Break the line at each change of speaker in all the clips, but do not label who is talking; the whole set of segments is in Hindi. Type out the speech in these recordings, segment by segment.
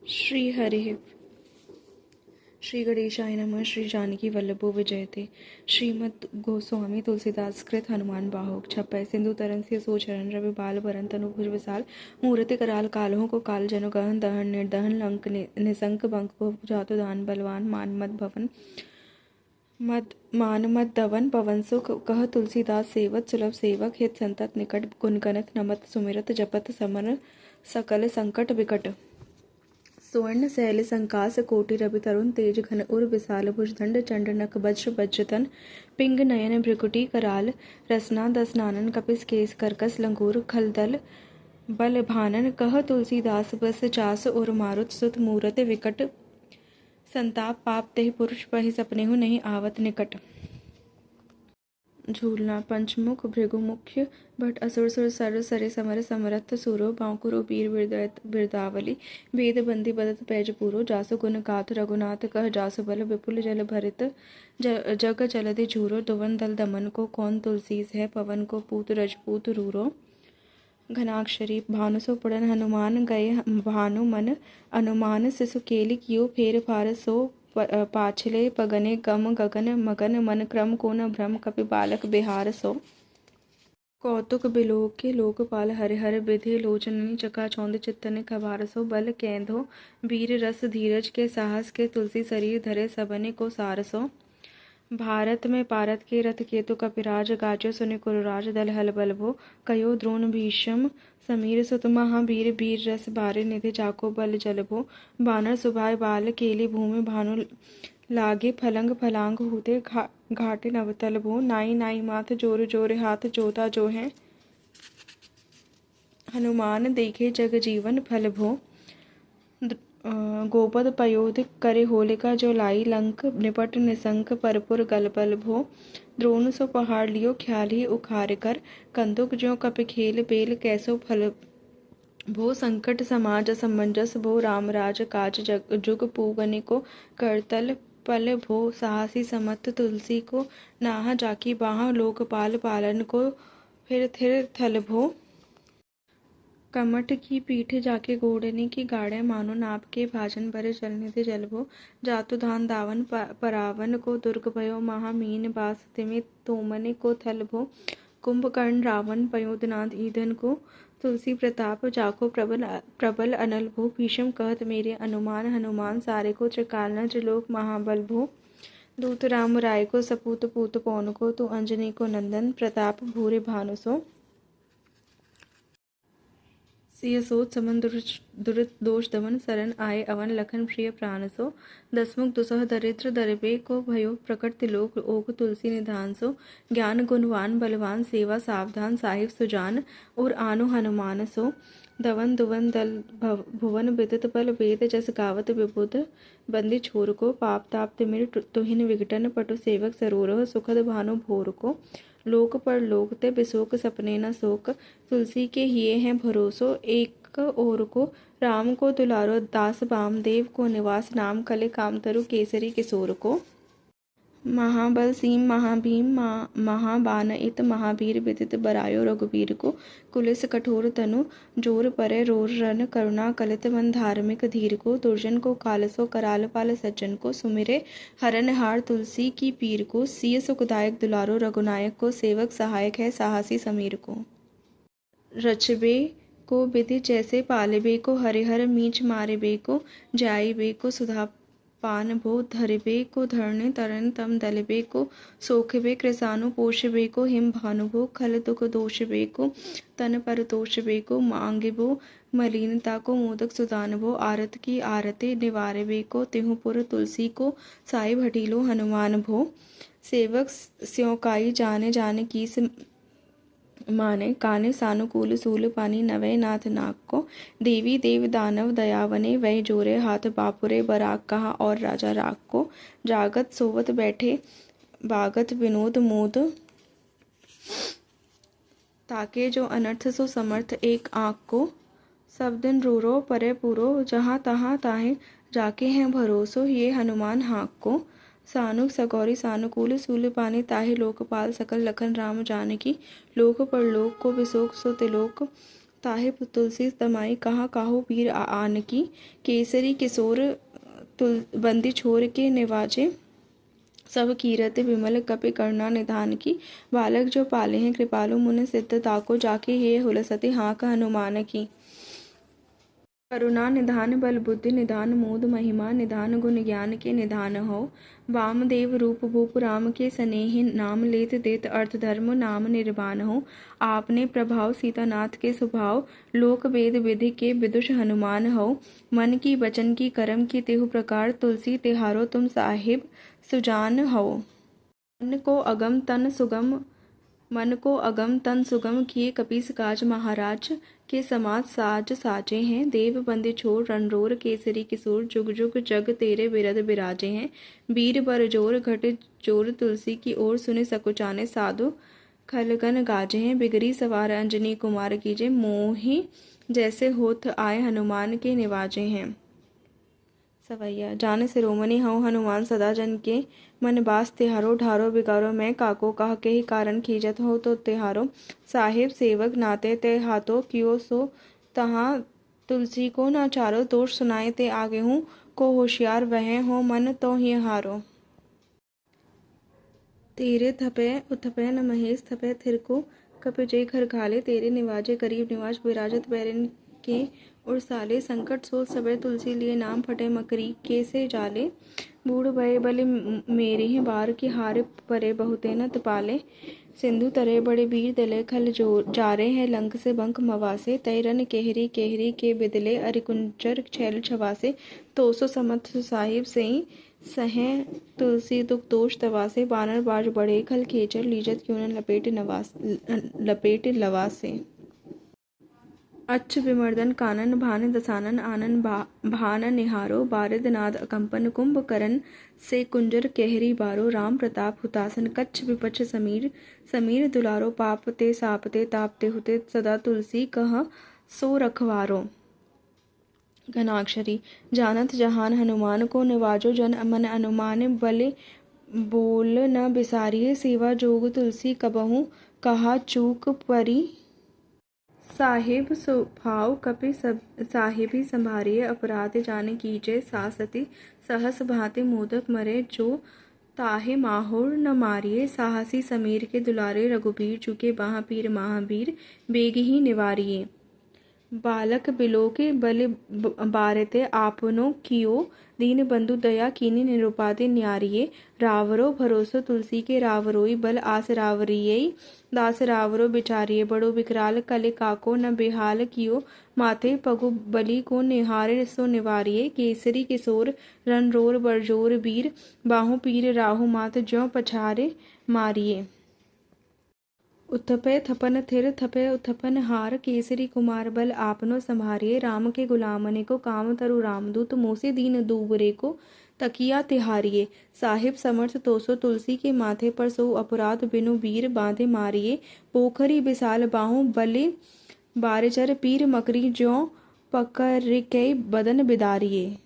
श्री हरि श्री गणेशाय नमः। श्री जानकी वल्लभो विजयते। श्रीमद् गोस्वामी तुलसीदास कृत हनुमान बाहुक छपै सिंधु तरन से सो चरण रवि बाल बरन तनु भुज विशाल मूर्ति कराल कालों को काल जनु गहन दहन निर्दहन लंक निसंक बंक को जातु दान बलवान मान मत दवन पवन सुख कह तुलसीदास सेवत सुलभ सेवक हित संतत निकट गुनगनत नमत सुमिरत जपत समर सकल संकट विकट स्वर्ण शैल संकास कोटि रवि तरुण तेज घन उर विशाल भुजदंड चंड नक वज्र वज्रतन पिंग नयन भ्रिकुटी कराल रसना दसनानन कपिस केस करकस लंगूर खलदल बल भानन कह तुलसीदास बस चास और मारुत सुत मूरत विकट संताप पाप तेहि पुरुष पहि सपने हूँ नहीं आवत निकट। झूलना पंचमुख भृगु मुख्य भट असुर सुर सर सरे समर समरथ सूरो बांकुरो वीर बिरदावली वेद बंदी बदत पैज पूरो जासु गुण गाथ रघुनाथ कह जासु बल विपुल जल भरित जग जलधि झूरो दुवन दल दमन को कौन तुलसीस है पवन को पूत रजपूत रूरो घनाक्षरी भानुसो पड़न हनुमान गए भानु मन अनुमान सिसु केली कियो फेर फार सो पाछले पगने गम गगन मगन मन क्रम को न भ्रम कपि बालक बिहार सो कौतुक बिलोक के लोकपाल हरि हर विधि लोचननी चका चौंद चित्तन खबार सो बल कैंधो वीर रस धीरज के साहस के तुलसी शरीर धरे सबने को सारसो भारत में पारत के रथ केतु कपिराज गाजो सुनि कुरुराज दल हल बल भो कयो द्रोण भीषम समीर सुत महावीर वीर रस बारे निधि जाको बल जल भो बानर सुभाय बाल केली भूमि भानु लागे फलंग फलांग होते घाटे नवतल भो नाई नाई माथ जोर जोर हाथ जोता जो है हनुमान देखे जग जीवन फल भो गोपद पयोध करे होलिका जो लाई लंक निपट निसंक परपुर गलबल भो द्रोण सो पहाड़ लियो ख्याल ही उखार कर कंदुक जो कपि खेल बेल कैसो फल भो संकट समाज असमंजस भो राम राज काज जुग पूगने को करतल पल भो साहसी समत तुलसी को नाह जाकी बाह लोकपाल पालन को फिर थिर थल भो कमठ की पीठ जाके घोड़ने की गाड़े मानो नाप के भाजन भरे चलने थे जलभो जातु धान दावन परावन को दुर्ग भयो महामीन बास तिमे तोमने को थल भो कुंभकर्ण रावण पयोधनाथ ईंधन को तुलसी प्रताप जाको प्रबल अनल भो भीषम कहत मेरे अनुमान हनुमान सारे को त्रिकाल त्रिलोक महाबल भो दूत राम राय को सपूत पूत पौन को तू अंजनी को नंदन प्रताप भूरे भानुसो सियसोत समन दुर्दोष दमन शरण आए अवन लखन प्रिय प्राणसो दसमुख दुसह दरिद्र दरबे को भयो प्रकट तिलोक ओक तुलसी निधान सो ज्ञान गुणवान बलवान सेवा सावधान साहिब सुजान और आनो हनुमान सो दवन दुवन दल भुवन विदित बल वेद जस गावत विबुध बंदी छोर को पाप ताप तिमिर तुहिन विघटन पटु सेवक सरोरह सुखद भानु भोर को लोक पर लोक ते बिशोक सपने न शोक तुलसी के हिये हैं भरोसो एक और को राम को दुलारो दास बामदेव को निवास नाम कले कामतरु केसरी किशोर को महाबल सीम महाभीम महाबान इत महावीर विदित बरायो रघुवीर को कुलिस कठोर तनु जोर परे रोर रन करुणा कलित मन धार्मिक धीर को दुर्जन को कालसो कराल पाल सज्जन को सुमिरे हरन हार तुलसी की पीर को सिय सुखदायक दुलारो रघुनायक को सेवक सहायक है साहसी समीर को रचबे को विधि जैसे पालबे को हरिहर मीच मारेबे को जाइबे को सुधा पान भो धरबे को धरने तरन तम दलबे को सोखबे कृसानु पोषबे को हिम भानुभो खल दुख दोषबे को तन पर तोषबे को मांगबो मलिनता को मोदक सुदानबो आरत की आरते निवारबे को तिहुपुर तुलसी को साई भटीलो हनुमान भो सेवक स्योकाई जाने जाने की माने काने सानुकूल सूल पानी नवय नाथ नाग को देवी देव दानव दयावने वह जोरे हाथ बापुरे बराक कहा और राजा राग को जागत सोवत बैठे बागत विनोद मोद ताके जो अनर्थ सो समर्थ एक आँख को सब दिन रो रो परे पुरो जहाँ तहाँ ताहे जाके हैं भरोसो ये हनुमान हाँक को सानुक सगौरी सानुकूल सूल पानी ताहि लोकपाल सकल लखन राम जानकी लोक पर लोक को विशोक सो तिलोक ताहे तुलसी तमाई कहाँ काहू पीर आन की। केसरी किशोर बंदी छोर के निवाजे सब कीरत विमल कपि करुणा निधान की। बालक जो पाले हैं कृपालु मुनि सिद्ध ताको जाके ये हुलसति हाँक हनुमान की। करुणा निधान बल बुद्धि निधान मोद महिमा निधान गुण ज्ञान के निधान हो। वामदेव रूप भूप राम के स्नेहि नाम लेत देत अर्थ धर्म नाम निर्वाण हो। आपने प्रभाव सीतानाथ के स्वभाव लोक वेद विधि के विदुष हनुमान हो। मन की वचन की कर्म की तेहु प्रकार तुलसी तिहारो तुम साहिब सुजान हो। मन को अगम तन सुगम किए कपीस काज महाराज के समाज साज साजे हैं। देव बंदे छोड़ रणरोर केसरी किशोर जुग जुग जग तेरे बिरद बिराजे हैं। वीर बर जोर घट जोर तुलसी की ओर सुने सकुचाने साधु खलगन गाजे हैं। बिगड़ी सवार अंजनी कुमार कीजे मोहि जैसे होत आए हनुमान के निवाजे हैं। सवैया जान सिरोमणि हऊँ हनुमान सदा जन के मन बास तिहारो ढारो बिगारो मैं काको कह के ही कारण खींचत हो तो तिहारो। साहिब सेवक नाते ते हाथों कियो सो तहाँ तुलसी को ना चारो। दोष सुनाए ते आगे हूँ को होशियार वह हो मन तो ही हारो। तेरे थपे उथपे न महेश थपे थिर को कपि जय घर घाले। तेरे निवाजे करीब निवाज विराजत बैरन के और साले। संकट सोच सबे तुलसी लिए नाम फटे मकरी के से जाले। बूढ़ भय बलि मेरे ही बार की हारे परे बहुते न तपाले। सिंधु तरे बड़े वीर दले खल जो जारे हैं लंक से बंक मवासे। तैरन केहरी केहरी के बिदले अरिकुंचर छैल छवासे। तो सो समथ साहिब से सहे तुलसी दुख दोष तवासे। बानर बाज बड़े खल खेचर लीजत क्यों न लपेट लवासे। अच्छ विमर्दन कानन भान दसानन आनन भान निहारो। बारिद नाद अकंपन कुंभकरण से कुंजर केहरी बारो। राम प्रताप हुतासन कच्छ विपक्ष समीर दुलारो। पापते सापते तापते हुते सदा तुलसी कह सो रखवारो। घनाक्षरी जानत जहान हनुमान को निवाजो जन मन अनुमान बले बोल न बिसारिये। सेवा जोग तुलसी कबहू कहा चूक परी। साहिब स्वभाव कपि साहिबी संभारिये। अपराध जाने कीजे सासती सहस भांति मोदक मरे जो ताहे माहुर न मारिये। साहसी समीर के दुलारे रघुबीर चुके बाह पीर महावीर बेग ही निवारिये। बालक बिलोके बलि बारते आपनो कियो दीन बंधु दया कीनी निरुपादे न्यारिये। रावरो भरोसो तुलसी के रावरोई बल आस रावरिये। दास रावरो बिचारिये बड़ो विकराल कले काको न बेहाल कियो। माथे पगु बलि को निहारे सो निवारिये। केसरी किशोर रणरोर बरजोर वीर बाहु पीर राहु मात ज्यों पछारे मारिये। उथपे थपन थिर थपे उथपन हार। केसरी कुमार बल आपनो संभारिये। राम के गुलामने को काम तरु रामदूत मोसे दीन दूबरे को तकिया तिहारिये। साहिब समर्थ तोसो तुलसी के माथे पर सो अपराध बिनु वीर बांधे मारिये। पोखरी विशाल बाहु बलि बारचर पीर मकरी ज्यों पकड़िकै बदन बिदारिये।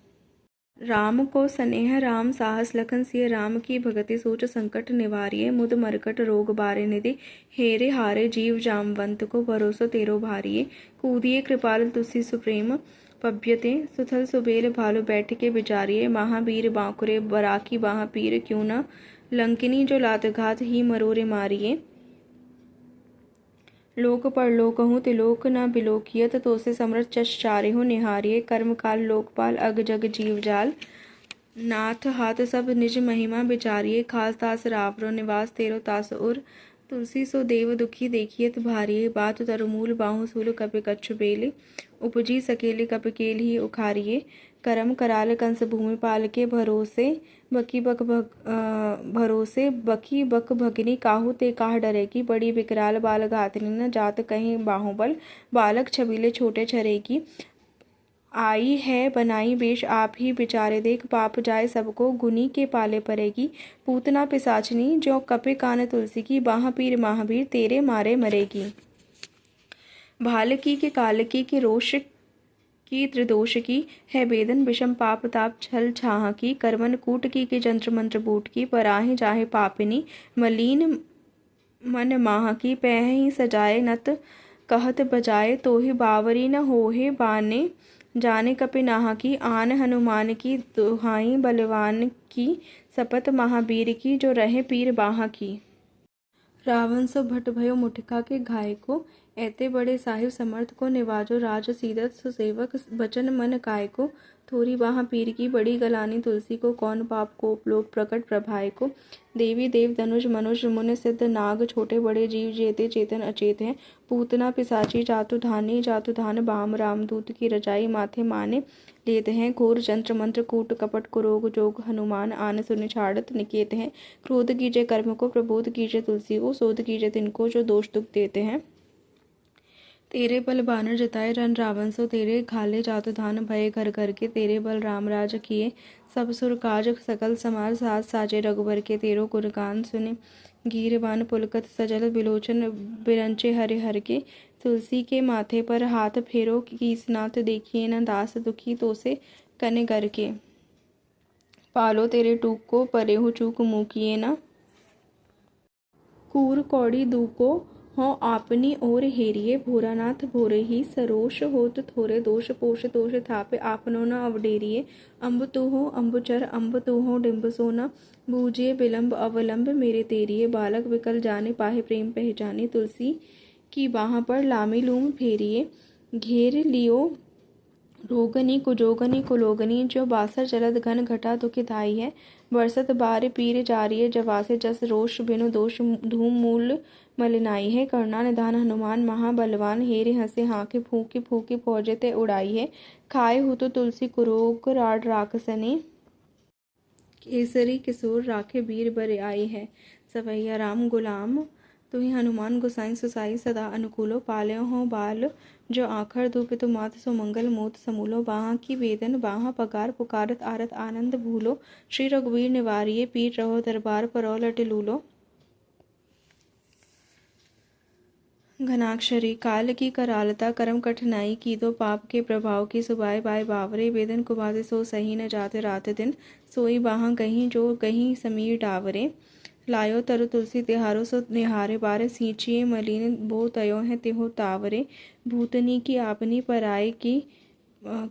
राम को स्नेह राम साहस लखन सिय राम की भगति सोच संकट निवारिये। मुद मरकट रोग बारे निधि हेरे हारे जीव जामवंत को भरोसो तेरो भारिये। कूदिये कृपाल तुलसी सुप्रेम पव्यते सुथल सुबेल भालु बैठ के विचारिये। महावीर बांकुरे बराकी बाह पीर क्यों न लंकिनी जो लात घात ही मरोरे मारिये। लोक परलोक हूँ तिलोक न बिलोकियत तो से समरथ चश चारे हो निहारिये। कर्म काल लोकपाल अग जग जीव जाल नाथ हाथ सब निज महिमा बिचारिये। खास तास रावरो निवास तेरो तास उर तुलसी सो देव दुखी देखियत भारिये। बात तरुमूल बाहु सूल कपि कच्छु बेले उपजी सकेले कपि केल ही उखारिये। करम कराल कंस भूमि पाल के भरोसे बकी बक भगिनी काहू ते काह डरेगी। बड़ी विकराल बाल घातनी न जात कहीं बाहुबल बालक छबीले छोटे छरेगी। आई है बनाई बेश आप ही बिचारे देख पाप जाए सबको गुनी के पाले पड़ेगी। पूतना पिसाचनी जो कपे कान तुलसी की बाह पीर महावीर तेरे मारे मरेगी। भालकी के कालकी के रोष की त्रिदोष की है वेदन विषम पाप ताप छल छाह की। करवन कूट की के जंत्र मंत्र बूट की पराहे जाहे पापिनी मलीन मन माह की। पह ही सजाए नत कहत बजाए तोहि बावरी न होहे बाने जाने कपि नाह की आन हनुमान की दुहाई बलवान की सपत महावीर की जो रहे पीर बाहा की। रावण सो भट भयो मुठिका के घाय को ऐते बड़े साहिब समर्थ को निवाजो राज सीदत सुसेवक बचन मन काय को थोरी बाहा पीर की बड़ी गलानी तुलसी को कौन पाप को लोक प्रकट प्रभाय को। देवी देव धनुष मनुष मुन सिद्ध नाग छोटे बड़े जीव जेते चेतन अचेत हैं पूतना पिसाची जातु धान बाम रामदूत की रजाई माथे माने लेत हैं घोर जंत्र मंत्र कूट कपट कुरोग जोग हनुमान आन सुनि छाड़त निकेत हैं। क्रोध कीजिए कर्म को प्रबोध कीजिए तुलसी को शोध कीजिए तिनको जो दोष दुख देते हैं। तेरे बल बानर जिताए रन रावण सो तेरे घाले जातु धान भये घर घर के तेरे बल राम राज किए सब सुर काज सकल समाज साज साजे रघुबर के तेरो गुणगान सुने गीरवान पुलकत सजल बिलोचन बिरंचे हरे हर के। तुलसी के माथे पर हाथ फेरो कीसनाथ देखिए न दास दुखी तो से कने गर के पालो तेरे टूक को परेहु चूक मुँह न कूर कौड़ी दूको हों आपनी ओर हेरिए भोरानाथ भोरे ही सरोष होत थोरे दोष पोष तोष थापे आपनो न अवडेरिए अम्ब तू हो अम्बुचर अम्ब तू हो डिम्ब सो न बूझिए विलम्ब अवलंब मेरे तेरिए बालक विकल जाने पाहे प्रेम पहचाने तुलसी की बाह पर लामी लूम फेरिए घेर लियो रोगनी कुजोगनी कुलोगनी जो बासर चलत घन घटा दुखि धाई है बरसत बार पीर जारिये जवासे जस रोष बिनु दोष धूम मूल मलिनाई है। करुणा निधान हनुमान महाबलवान हेरे हंसे हाँके फूकी फूकी फौजे ते उड़ाई है खाए हो तो तुलसी कुरोग राड राखसने केसरी किशोर राखे वीर बर आई है। सवैया राम गुलाम तुहि हनुमान गोसाई सुसाई सदा अनुकूलो पाल्यो हो बाल जो आखर धूपितु मात सो मंगल मोत समूलो बाहा की वेदन बाहा पगार पुकारत आरत आनंद भूलो श्री रघुवीर निवारिये पीर रहो दरबार परो लट लूलो। घनाक्षरी काल की करालता करम कठिनाई की दो पाप के प्रभाव की सुबाय बाय बावरे वेदन कुबादे सो सही न जाते रात दिन सोई बाहा गहीं जो गहीं समीर डावरे लायो तरु तुलसी तिहारो सो निहारे बारे सींचिए मलिन बो तयो है तिहो तावरे भूतनी की आपनी पराई की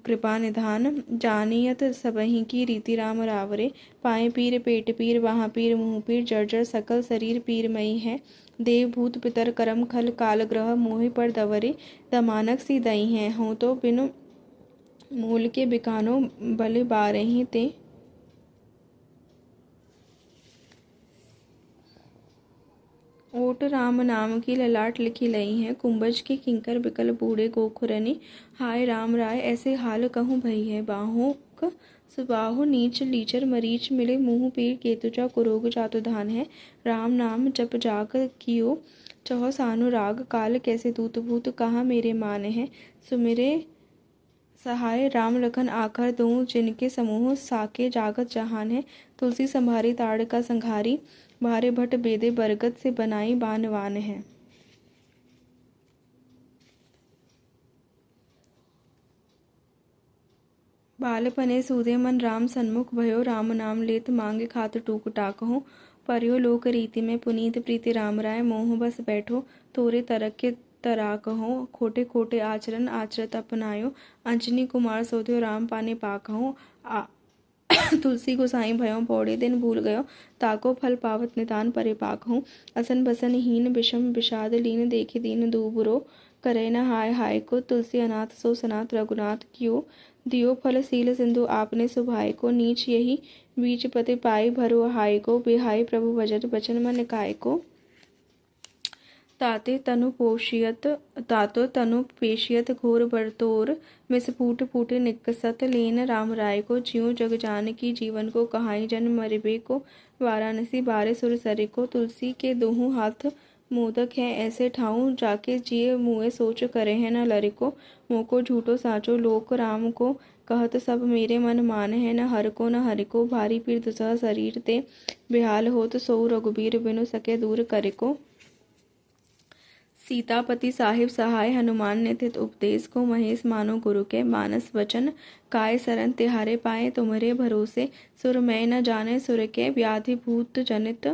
कृपा निधान जानियत सबही की रीति राम रावरे पाए पीर पेट पीर वहाँ पीर मुँह पीर जर्जर सकल शरीर पीरमयी है देव भूत पितर करम खल काल ग्रह मोहि पर दवरे दमानक सी दई हैं हों तो बिनु मूल के बिकानो बल बारही ते ओट राम नाम की ललाट लिखी लई है कुंभज के किंकर बिकल बूढ़े गोखुरने हाय राम राय ऐसे हाल कहूँ भई है बाहों क सुबाहो नीच लीचर मरीच मिले मुँह पीर केतुचा कुरोग जातु धान है राम नाम जप जाग कियो चहो सानुराग काल कैसे दूत भूत कहाँ मेरे मान है सुमिरे सहाय राम लखन आखर दूँ जिनके समूह साके जागत जहान है तुलसी संभारी ताड़ का संघारी भारे भट्ट बेदे बरगद से बनाई बानवान है। बालपने सूदे मन राम सन्मुख भयो राम नाम लेत मांगे खात टूक टाकहो पर्यो लोक रीति में पुनीत प्रीति राम राय मोह बस बैठो तोरे तरक के तराकहो खोटे खोटे आचरण आचरत अपनायो अंजनी कुमार सोध्यो राम पाने पाकहो तुलसी गोसाई भयो पौड़े दिन भूल गयो ताको फल पावत नितान परे पाक हूँ असन बसन हीन विषम विषाद लीन देखे दीन दूबरो करे न हाय हाय को तुलसी अनाथ सो सनाथ रघुनाथ क्यों दियो फल सील सिंधु आपने सुभाय को नीच यही बीच पति पाई भरो हाय को बिहाई प्रभु भजन बचन मन काय को तातो तनु पेशियत घोर बरतोर मिस फूट फूट निकसत लेन राम राय को ज्यों जग जान की जीवन को कहाई जन मरिबे को वाराणसी बारे सुर सरे को तुलसी के दोहूं हाथ मोदक हैं ऐसे ठाऊं जाके जिए मुए सोच करे हैं न लरे को मोको झूठो साचो लोक राम को कहत सब मेरे मन मान है न हर को भारी पीर दुसह शरीर ते बेहाल होत सो रघुबीर बिनु सके दूर करे को। सीतापति साहिब सहाय हनुमान ने तित उपदेश को महेश मानो गुरु के मानस वचन काय सरन तिहारे पाए तुम्हारे भरोसे सुर मैं न जाने सुर के व्याधि भूत जनित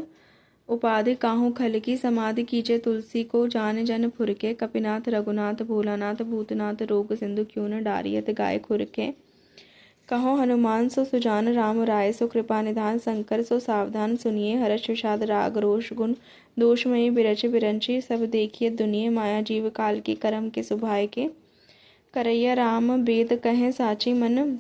उपाधि काहू खल की समाधि कीजे तुलसी को जान जन फुरके कपिनाथ रघुनाथ भोलानाथ भूतनाथ रोग सिंधु क्यों न डारियत गाय खुरके कहो हनुमान सो सुजान राम राय सो कृपा निधान शंकर सो सावधान सुनिए हर्ष विषाद राग रोष गुण दोषमयी बिरच बिरंची सब देखिए दुनिये माया जीव काल के कर्म के सुभाय के करैया राम वेद कहे साची मन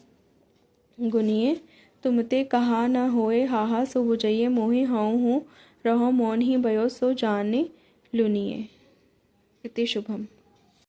गुनिए तुमते कहा न होए हाहा सो बुझइये मोहि हऊँ हूँ रहो मौन ही भयो सो जाने लुनिए। इति शुभम।